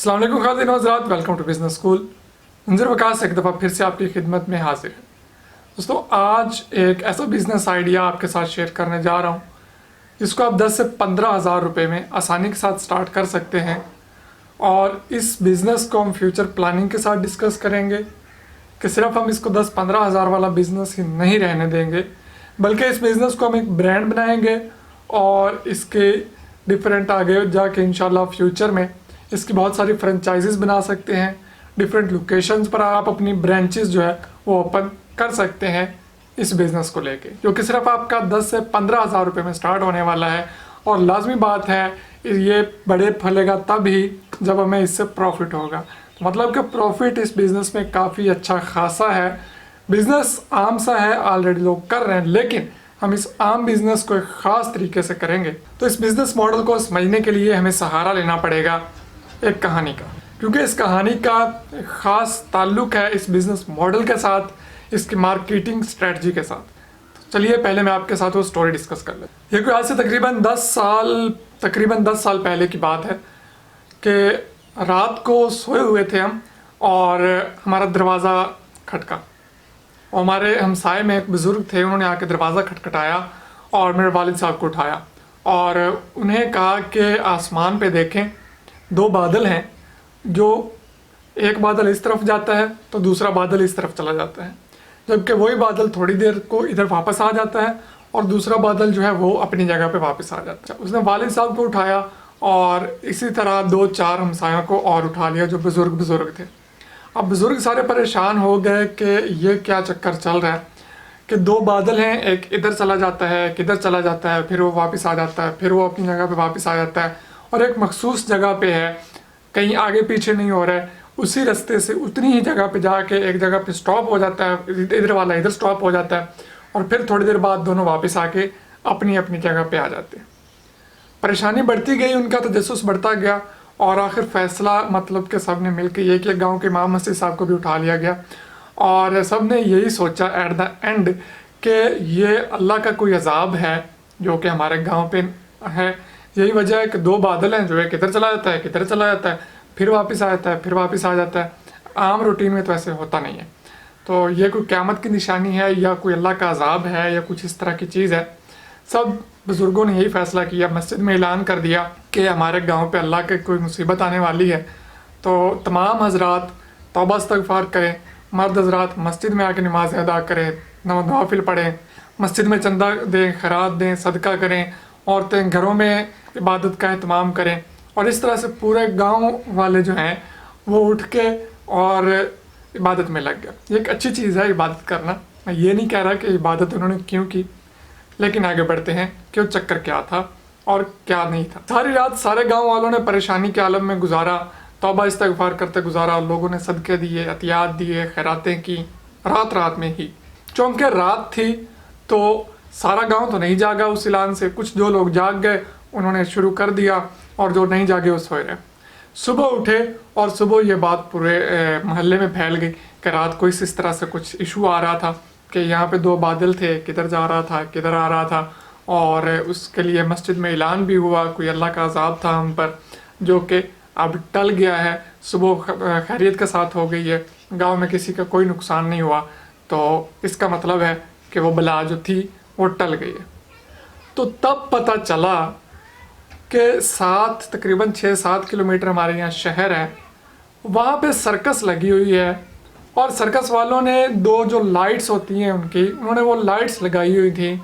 अस्सलाम वालेकुम खातिन हज़रात, वेलकम टू बिजनेस स्कूल। मंजर वकास एक दफ़ा फिर से आपकी खिदमत में हाजिर है। दोस्तों, आज एक ऐसा बिजनेस आइडिया आपके साथ शेयर करने जा रहा हूँ जिसको आप 10 से 15 हज़ार रुपये में आसानी के साथ स्टार्ट कर सकते हैं। और इस बिज़नेस को हम फ्यूचर प्लानिंग के साथ डिस्कस करेंगे कि सिर्फ हम इसको 10-15 हज़ार वाला बिज़नेस ही नहीं रहने देंगे, बल्कि इस बिज़नेस को हम एक ब्रांड बनाएंगे और इसके डिफरेंट आगे जाके इंशाल्लाह फ्यूचर में इसकी बहुत सारी फ्रेंचाइजीज बना सकते हैं। डिफरेंट लोकेशंस पर आप अपनी ब्रांचेस जो है वो ओपन कर सकते हैं इस बिज़नेस को लेके, जो कि सिर्फ आपका 10 से 15 हज़ार रुपये में स्टार्ट होने वाला है। और लाजमी बात है, ये बड़े फलेगा तब ही जब हमें इससे प्रॉफिट होगा। मतलब कि प्रॉफिट इस बिज़नेस में काफ़ी अच्छा खासा है। बिज़नेस आम सा है, ऑलरेडी लोग कर रहे हैं, लेकिन हम इस आम बिज़नेस को एक ख़ास तरीके से करेंगे। तो इस बिज़नेस मॉडल को समझने के लिए हमें सहारा लेना पड़ेगा एक कहानी का, क्योंकि इस कहानी का एक ख़ास ताल्लुक़ है इस बिज़नेस मॉडल के साथ, इसकी मार्केटिंग स्ट्रेटजी के साथ। तो चलिए पहले मैं आपके साथ वो स्टोरी डिस्कस कर लेता हूँ। ये कोई आज से तकरीबन 10 साल पहले की बात है कि रात को सोए हुए थे हम और हमारा दरवाज़ा खटका। और हमारे हमसाए में एक बुज़ुर्ग थे, उन्होंने आके दरवाज़ा खटखटाया और मेरे वालिद साहब को उठाया और उन्हें कहा कि आसमान पे देखें, 2 बादल हैं, जो एक बादल इस तरफ जाता है तो दूसरा बादल इस तरफ चला जाता है, जबकि वही बादल थोड़ी देर को इधर वापस आ जाता है और दूसरा बादल जो है वो अपनी जगह पे वापस आ जाता है। उसने वालिद साहब को उठाया और इसी तरह 2-4 हमसायों को और उठा लिया जो बुज़ुर्ग थे। अब बुज़ुर्ग सारे परेशान हो गए कि ये क्या चक्कर चल रहा है कि 2 बादल हैं, एक इधर चला जाता है, एक इधर चला जाता है, फिर वो वापस आ जाता है, फिर वो अपनी जगह पे वापस आ जाता है और एक मखसूस जगह पे है, कहीं आगे पीछे नहीं हो रहा है। उसी रास्ते से उतनी ही जगह पे जाके एक जगह पे स्टॉप हो जाता है, इधर वाला इधर स्टॉप हो जाता है और फिर थोड़ी देर बाद दोनों वापस आके अपनी अपनी जगह पे आ जाते हैं। परेशानी बढ़ती गई, उनका तजस्सुस बढ़ता गया और आखिर फैसला मतलब कि सब ने मिलकर ये किया, गाँव के इमाम मस्जिद साहब को भी उठा लिया गया और सब ने यही सोचा एट द एंड कि ये अल्लाह का कोई अजाब है जो कि हमारे गाँव पे है। यही वजह है कि 2 बादल हैं, जो एक इधर चला जाता है, किधर चला जाता है, फिर वापस आ जाता है, फिर वापस आ जाता है। आम रूटीन में तो ऐसे होता नहीं है। तो ये कोई क़यामत की निशानी है या कोई अल्लाह का अजाब है या कुछ इस तरह की चीज़ है। सब बुज़ुर्गों ने यही फैसला किया, मस्जिद में ऐलान कर दिया कि हमारे गाँव पे अल्लाह की कोई मुसीबत आने वाली है। तो तमाम हजरात तौबा इस्तग़फ़ार करें, मर्द हजरात मस्जिद में आके नमाज़ अदा करें, नवाफिल पढ़ें, मस्जिद में चंदा दें, खैरात दें, सदका करें, औरतें घरों में इबादत का एहतमाम करें। और इस तरह से पूरे गांव वाले जो हैं वो उठ के और इबादत में लग गए। ये एक अच्छी चीज़ है इबादत करना, मैं ये नहीं कह रहा कि इबादत उन्होंने क्यों की, लेकिन आगे बढ़ते हैं कि वो चक्कर क्या था और क्या नहीं था। सारी रात सारे गांव वालों ने परेशानी के आलम में गुजारा, तौबा इस्तग़फ़ार करते गुजारा। लोगों ने सदक़े दिए, अतियात दिए, खैरातें की, रात में ही। चूँकि रात थी तो सारा गांव तो नहीं जागा उस ऐलान से, कुछ जो लोग जाग गए उन्होंने शुरू कर दिया और जो नहीं जागे वो सोए रहे। सुबह उठे और सुबह ये बात पूरे मोहल्ले में फैल गई कि रात को इस तरह से कुछ इशू आ रहा था कि यहाँ पे 2 बादल थे, किधर जा रहा था, किधर आ रहा था। और उसके लिए मस्जिद में ऐलान भी हुआ, कोई अल्लाह का अजाब था हम पर, जो कि अब टल गया है। सुबह खैरियत के साथ हो गई है, गाँव में किसी का कोई नुकसान नहीं हुआ। तो इसका मतलब है कि वो बला जो थी वो टल गई है। तो तब पता चला कि तकरीबन 6-7 किलोमीटर हमारे यहाँ शहर है, वहाँ पे सर्कस लगी हुई है। और सर्कस वालों ने 2 जो लाइट्स होती हैं उन्होंने वो लाइट्स लगाई हुई थी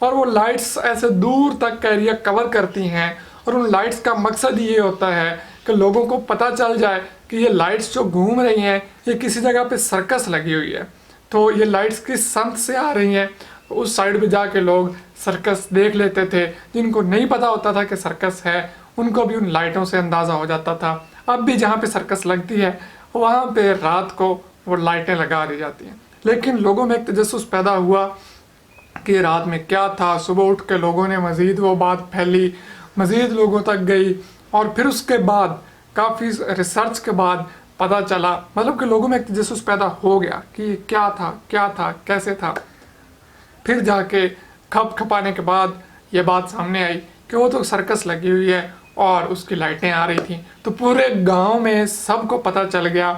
और वो लाइट्स ऐसे दूर तक का एरिया कवर करती हैं। और उन लाइट्स का मकसद ये होता है कि लोगों को पता चल जाए कि ये लाइट्स जो घूम रही हैं ये किसी जगह पे सर्कस लगी हुई है। तो ये लाइट्स किस समत से आ रही हैं, उस साइड पे जाके लोग सर्कस देख लेते थे। जिनको नहीं पता होता था कि सर्कस है, उनको भी उन लाइटों से अंदाज़ा हो जाता था। अब भी जहाँ पे सर्कस लगती है वहाँ पे रात को वो लाइटें लगा दी जाती हैं। लेकिन लोगों में एक तजस्सुस पैदा हुआ कि रात में क्या था। सुबह उठ के लोगों ने मज़ीद वो बात फैली, मज़ीद लोगों तक गई और फिर उसके बाद काफ़ी रिसर्च के बाद पता चला, मतलब कि लोगों में एक तजस्सुस पैदा हो गया कि क्या था, कैसे था। फिर जाके खपाने के बाद ये बात सामने आई कि वो तो सर्कस लगी हुई है और उसकी लाइटें आ रही थी। तो पूरे गांव में सबको पता चल गया,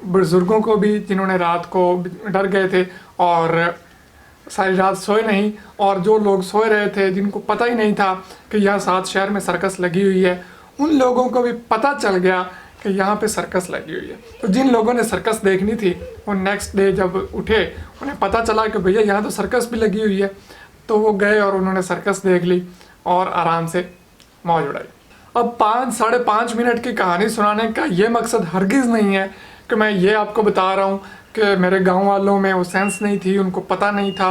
बुजुर्गों को भी जिन्होंने रात को डर गए थे और सारी रात सोए नहीं, और जो लोग सोए रहे थे जिनको पता ही नहीं था कि यहाँ सात शहर में सर्कस लगी हुई है, उन लोगों को भी पता चल गया कि यहाँ पे सर्कस लगी हुई है। तो जिन लोगों ने सर्कस देखनी थी वो नेक्स्ट डे जब उठे उन्हें पता चला कि भैया यहाँ तो सर्कस भी लगी हुई है, तो वो गए और उन्होंने सर्कस देख ली और आराम से मौज उड़ाई। अब 5-5.5 मिनट की कहानी सुनाने का ये मकसद हरगिज़ नहीं है कि मैं ये आपको बता रहा हूँ कि मेरे गांव वालों में वो सेंस नहीं थी, उनको पता नहीं था,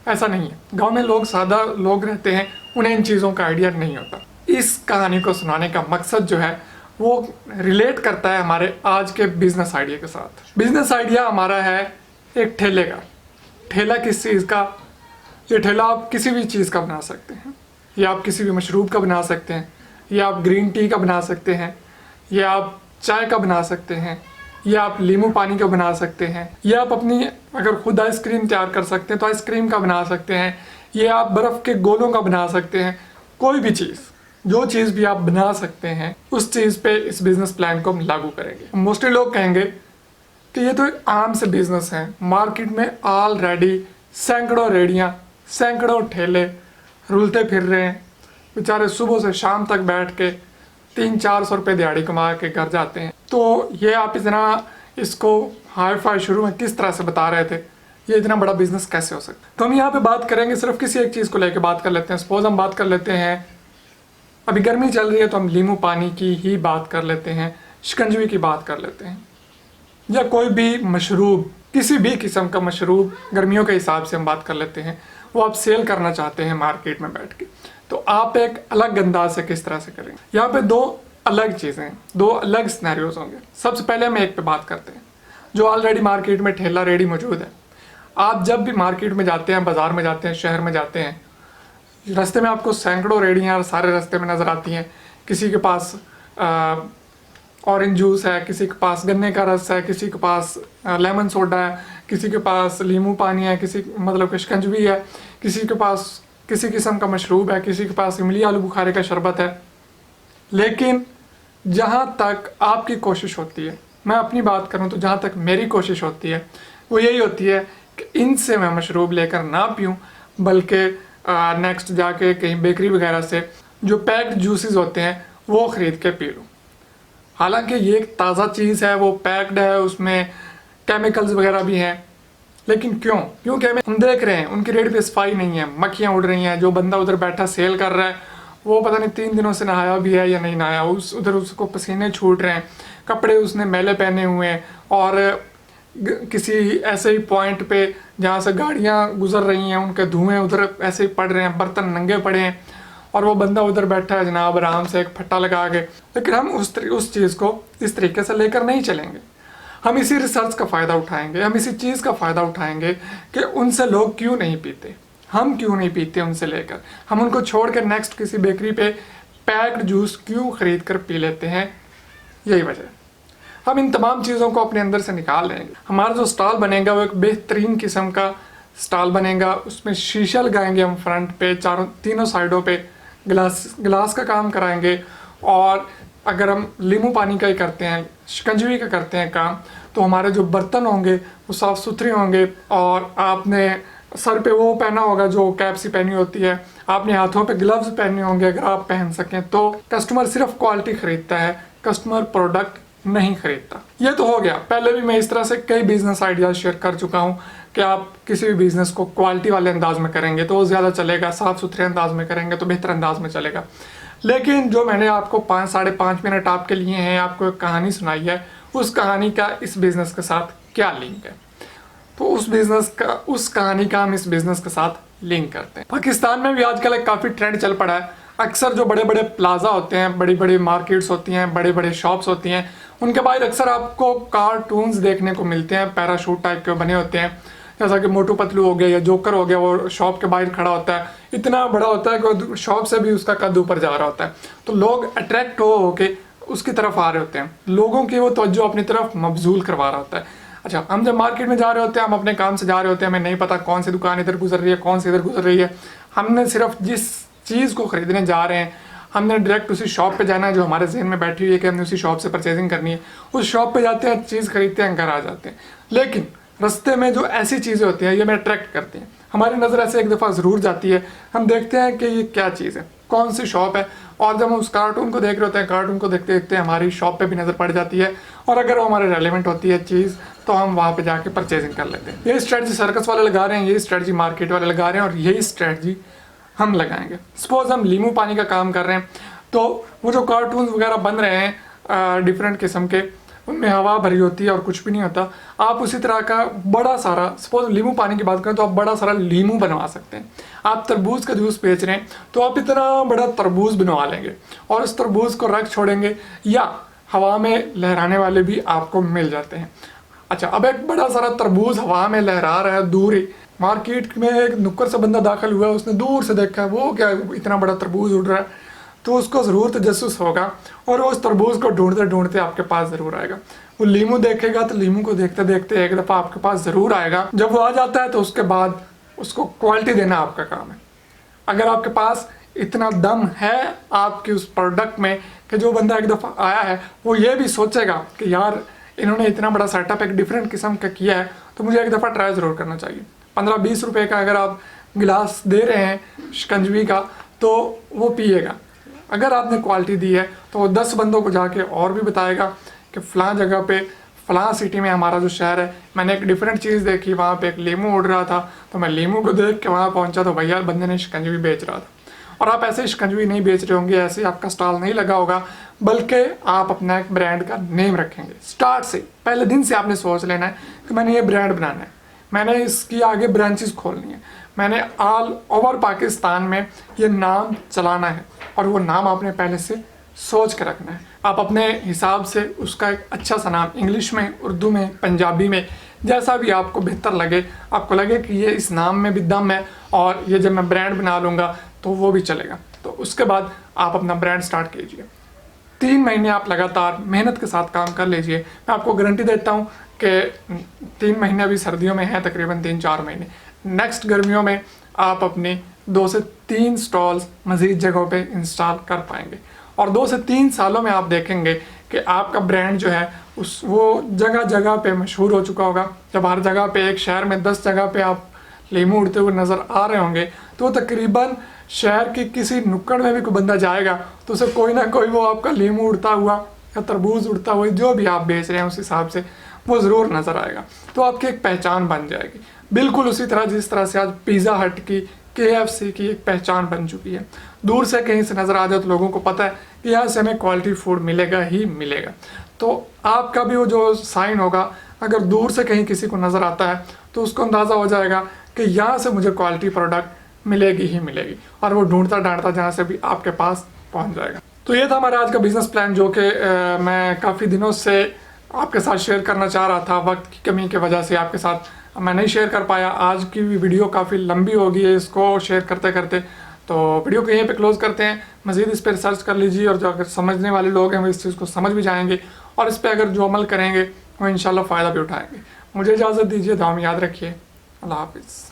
ऐसा नहीं है। गांव में लोग सादा लोग रहते हैं, उन्हें इन चीज़ों का आइडिया नहीं होता। इस कहानी को सुनाने का मकसद जो है वो रिलेट करता है हमारे आज के बिजनेस आइडिया के साथ। बिजनेस आइडिया हमारा है एक ठेले का। ठेला किस चीज़ का? ये ठेला आप किसी भी चीज़ का बना सकते हैं, या आप किसी भी मशरूब का बना सकते हैं, या आप ग्रीन टी का बना सकते हैं, या आप चाय का बना सकते हैं, या आप नींबू पानी का बना सकते हैं, या आप अपनी अगर खुद आइसक्रीम तैयार कर सकते हैं तो आइसक्रीम का बना सकते हैं, या आप बर्फ़ के गोलों का बना सकते हैं। कोई भी चीज़, जो चीज़ भी आप बना सकते हैं उस चीज़ पे इस बिज़नेस प्लान को हम लागू करेंगे। मोस्टली लोग कहेंगे कि ये तो एक आम से बिज़नेस है, मार्केट में ऑलरेडी सैकड़ों रेहड़ियाँ, सैकड़ों ठेले रुलते फिर रहे हैं, बेचारे सुबह से शाम तक बैठ के 300-400 रुपये दिहाड़ी कमा के घर जाते हैं। तो ये आप इतना इसको हाई फाई शुरू में किस तरह से बता रहे थे, ये इतना बड़ा बिजनेस कैसे हो सकता है? तो हम यहाँ पे बात करेंगे, सिर्फ किसी एक चीज़ को लेकर बात कर लेते हैं। सपोज हम बात कर लेते हैं, अभी गर्मी चल रही है तो हम नींबू पानी की ही बात कर लेते हैं, शिकंजवी की बात कर लेते हैं, या कोई भी मशरूब, किसी भी किस्म का मशरूब गर्मियों के हिसाब से हम बात कर लेते हैं, वो आप सेल करना चाहते हैं मार्केट में बैठ के, तो आप एक अलग अंदाज से किस तरह से करेंगे? यहाँ पे दो अलग चीज़ें, दो अलग सिनेरियोज होंगे। सबसे पहले हम एक पे बात करते हैं जो ऑलरेडी मार्केट में ठेला रेडी मौजूद है। आप जब भी मार्केट में जाते हैं, बाज़ार में जाते हैं, शहर में जाते हैं, रास्ते में आपको सैकड़ों रेहड़ियाँ सारे रास्ते में नज़र आती हैं। किसी के पास ऑरेंज जूस है, किसी के पास गन्ने का रस है, किसी के पास लेमन सोडा है, किसी के पास नींबू पानी है, किसी मतलब शिकंजवी है, किसी के पास किसी किस्म का मशरूब है, किसी के पास इमली आलू बुखारे का शरबत है। लेकिन जहाँ तक आपकी कोशिश होती है, मैं अपनी बात करूँ तो जहाँ तक मेरी कोशिश होती है वो यही होती है कि इनसे मैं मशरूब लेकर ना पीऊँ, बल्कि नेक्स्ट जाके कहीं बेकरी वगैरह से जो पैक्ड जूसेस होते हैं वो ख़रीद के पी लूँ। हालांकि ये एक ताज़ा चीज़ है, वो पैक्ड है, उसमें केमिकल्स वगैरह भी हैं, लेकिन क्योंकि हम देख रहे हैं उनकी रेट पे सफाई नहीं है, मक्खियाँ उड़ रही हैं। जो बंदा उधर बैठा सेल कर रहा है वो पता नहीं 3 दिनों से नहाया भी है या नहीं नहाया, उधर उसको पसीने छूट रहे हैं, कपड़े उसने मैले पहने हुए हैं, और किसी ऐसे ही पॉइंट पे जहाँ से गाड़ियाँ गुजर रही हैं उनके धुएँ उधर ऐसे ही पड़ रहे हैं, बर्तन नंगे पड़े हैं, और वो बंदा उधर बैठा है जनाब आराम से एक फट्टा लगा के। लेकिन हम उस चीज़ को इस तरीके से लेकर नहीं चलेंगे। हम इसी रिसर्च का फ़ायदा उठाएंगे, हम इसी चीज़ का फ़ायदा उठाएंगे कि उनसे लोग क्यों नहीं पीते, हम क्यों नहीं पीते उनसे लेकर, हम उनको छोड़ कर नेक्स्ट किसी बेकरी पे पैक्ड जूस क्यों ख़रीद कर पी लेते हैं। यही वजह, हम इन तमाम चीज़ों को अपने अंदर से निकाल लेंगे। हमारा जो स्टॉल बनेगा वो एक बेहतरीन किस्म का स्टॉल बनेगा, उसमें शीशा लगाएंगे हम फ्रंट पे, तीनों साइडों पे ग्लास का काम कराएंगे, और अगर हम नींबू पानी का ही करते हैं, शिकंजवी का करते हैं काम, तो हमारे जो बर्तन होंगे वो साफ़ सुथरे होंगे, और आपने सर पे वो पहना होगा जो कैप सी पहनी होती है, आपने हाथों पे ग्लव्स पहने होंगे अगर आप पहन सकें। तो कस्टमर सिर्फ क्वालिटी ख़रीदता है, कस्टमर प्रोडक्ट नहीं खरीदता। ये तो हो गया। पहले भी मैं इस तरह से कई बिजनेस आइडियाज शेयर कर चुका हूँ कि आप किसी भी बिजनेस को क्वालिटी वाले अंदाज में करेंगे तो वो ज़्यादा चलेगा, साफ़ सुथरे अंदाज में करेंगे तो बेहतर अंदाज में चलेगा। लेकिन जो मैंने आपको 5-5.5 मिनट आपके लिए हैं, आपको एक कहानी सुनाई है, उस कहानी का इस बिज़नेस के साथ क्या लिंक है, तो उस कहानी का हम इस बिज़नेस के साथ लिंक करते हैं। पाकिस्तान में भी आजकल एक काफ़ी ट्रेंड चल पड़ा है। अक्सर जो बड़े बड़े प्लाजा होते हैं, बड़ी बड़ी मार्केट्स होती हैं, बड़े बड़े शॉप्स होती हैं, उनके बाहर अक्सर आपको कार्टून्स देखने को मिलते हैं, पैराशूट टाइप के बने होते हैं, जैसा कि मोटू पतलू हो गया या जोकर हो गया, वो शॉप के बाहर खड़ा होता है, इतना बड़ा होता है कि शॉप से भी उसका कद ऊपर जा रहा होता है। तो लोग अट्रैक्ट हो के उसकी तरफ आ रहे होते हैं, लोगों की वो तवज्जो अपनी तरफ मबजूल करवा रहा होता है। अच्छा, हम जब मार्केट में जा रहे होते हैं, हम अपने काम से जा रहे होते हैं, हमें नहीं पता कौन सी दुकान इधर गुजर रही है, कौन सी इधर गुजर रही है, हमने सिर्फ जिस चीज़ को ख़रीदने जा रहे हैं हमने डायरेक्ट उसी शॉप पे जाना है जो हमारे जहन में बैठी हुई है कि हमने उसी शॉप से परचेजिंग करनी है। उस शॉप पे जाते हैं, चीज़ खरीदते हैं, घर आ जाते हैं। लेकिन रास्ते में जो ऐसी चीज़ें होती हैं ये हमें अट्रैक्ट करती हैं, हमारी नज़र ऐसे एक दफ़ा ज़रूर जाती है। हम देखते हैं कि ये क्या चीज़ है, कौन सी शॉप है, और जब हम उस कार्टून को देख रहे होते हैं, कार्टून को देखते देखते हमारी शॉप पे भी नज़र पड़ जाती है, और अगर वो हमारे रेलेवेंट होती है चीज़ तो हम वहाँ पे जाके परचेजिंग कर लेते हैं। यही स्ट्रेटजी सर्कस वाले लगा रहे हैं, यही स्ट्रेटजी मार्केट वाले लगा रहे हैं, और यही स्ट्रेटजी हम लगाएंगे। सपोज हम लीमू पानी का काम कर रहे हैं, तो वो जो कार्टून वगैरह बन रहे हैं डिफरेंट किस्म के, उनमें हवा भरी होती है और कुछ भी नहीं होता। आप उसी तरह का बड़ा सारा, सपोज लीमू पानी की बात करें तो आप बड़ा सारा लीमू बनवा सकते हैं। आप तरबूज का जूस बेच रहे हैं तो आप इतना बड़ा तरबूज बनवा लेंगे और उस तरबूज को रख छोड़ेंगे, या हवा में लहराने वाले भी आपको मिल जाते हैं। अच्छा, अब एक बड़ा सारा तरबूज हवा में लहरा रहा है दूर ही, मार्केट में एक नुक्कड़ से बंदा दाखिल हुआ, उसने दूर से देखा वो क्या इतना बड़ा तरबूज उड़ रहा है, तो उसको ज़रूर तजस्सुस होगा और वो उस तरबूज को ढूंढते ढूंढते आपके पास ज़रूर आएगा। वो लीमू देखेगा तो लीमू को देखते देखते एक दफ़ा आपके पास ज़रूर आएगा। जब वो आ जाता है तो उसके बाद उसको क्वालिटी देना आपका काम है। अगर आपके पास इतना दम है आपकी उस प्रोडक्ट में कि जो बंदा एक दफ़ा आया है वो ये भी सोचेगा कि यार इन्होंने इतना बड़ा सेटअप एक डिफरेंट किस्म का किया है तो मुझे एक दफ़ा ट्राई ज़रूर करना चाहिए। 15-20 रुपए का अगर आप गिलास दे रहे हैं शिकंजवी का तो वो पिएगा। अगर आपने क्वालिटी दी है तो वो 10 बंदों को जाके और भी बताएगा कि फ़लाँ जगह पे, फ़लाँ सिटी में हमारा जो शहर है, मैंने एक डिफरेंट चीज़ देखी, वहाँ पे एक लीमू उड़ रहा था तो मैं लीमू को देख के वहाँ पहुँचा तो भैया बंदे ने शिकंजवी बेच रहा था। और आप ऐसे शिकंजवी नहीं बेच रहे होंगे, ऐसे आपका स्टॉल नहीं लगा होगा, बल्कि आप अपना एक ब्रांड का नेम रखेंगे। स्टार्ट से, पहले दिन से आपने सोच लेना है कि मैंने ये ब्रांड बनाना है, मैंने इसकी आगे ब्रांचेस खोलनी है, मैंने ऑल ओवर पाकिस्तान में ये नाम चलाना है, और वो नाम आपने पहले से सोच के रखना है। आप अपने हिसाब से उसका एक अच्छा सा नाम, इंग्लिश में, उर्दू में, पंजाबी में, जैसा भी आपको बेहतर लगे, आपको लगे कि ये इस नाम में भी दम है और ये जब मैं ब्रांड बना लूँगा तो वो भी चलेगा, तो उसके बाद आप अपना ब्रांड स्टार्ट कीजिए। 3 महीने आप लगातार मेहनत के साथ काम कर लीजिए। मैं आपको गारंटी देता हूँ कि 3 महीने अभी सर्दियों में हैं, तकरीबन 3-4 महीने, नेक्स्ट गर्मियों में आप अपने 2 से 3 स्टॉल्स मज़ीद जगहों पे इंस्टॉल कर पाएंगे, और 2 से 3 सालों में आप देखेंगे कि आपका ब्रांड जो है वो जगह जगह पे मशहूर हो चुका होगा। जब हर जगह पे, एक शहर में 10 जगह पे आप लीमू उड़ते हुए नज़र आ रहे होंगे तो तकरीबन शहर की किसी नुक्कड़ में भी कोई बंदा जाएगा तो उसे कोई ना कोई वो आपका लीमू उड़ता हुआ या तरबूज उड़ता हुआ, जो भी आप बेच रहे हैं उस हिसाब से वो ज़रूर नज़र आएगा। तो आपकी एक पहचान बन जाएगी, बिल्कुल उसी तरह जिस तरह से आज पिज़्ज़ा हट की, KFC की एक पहचान बन चुकी है। दूर से कहीं से नज़र आ जाए तो लोगों को पता है कि यहाँ से हमें क्वालिटी फूड मिलेगा ही मिलेगा। तो आपका भी वो जो साइन होगा, अगर दूर से कहीं किसी को नज़र आता है तो उसको अंदाज़ा हो जाएगा कि यहाँ से मुझे क्वालिटी प्रोडक्ट मिलेगी ही मिलेगी, और वो ढूंढता ढांढता जहाँ से भी आपके पास पहुँच जाएगा। तो ये था हमारा आज का बिजनेस प्लान, जो कि मैं काफ़ी दिनों से आपके साथ शेयर करना चाह रहा था। वक्त की कमी की वजह से आपके साथ मैं नहीं शेयर कर पाया। आज की वीडियो काफ़ी लंबी हो गई है इसको शेयर करते करते, तो वीडियो को यहीं पे क्लोज़ करते हैं। मज़ीद इस पर रिसर्च कर लीजिए, और जो अगर समझने वाले लोग हैं वो इस चीज़ को समझ भी जाएंगे, और इस पर अगर जो अमल करेंगे वो इंशाल्लाह फ़ायदा भी उठाएंगे। मुझे इजाज़त दीजिए, दुआ में याद रखिए। अल्लाह हाफ़िज़।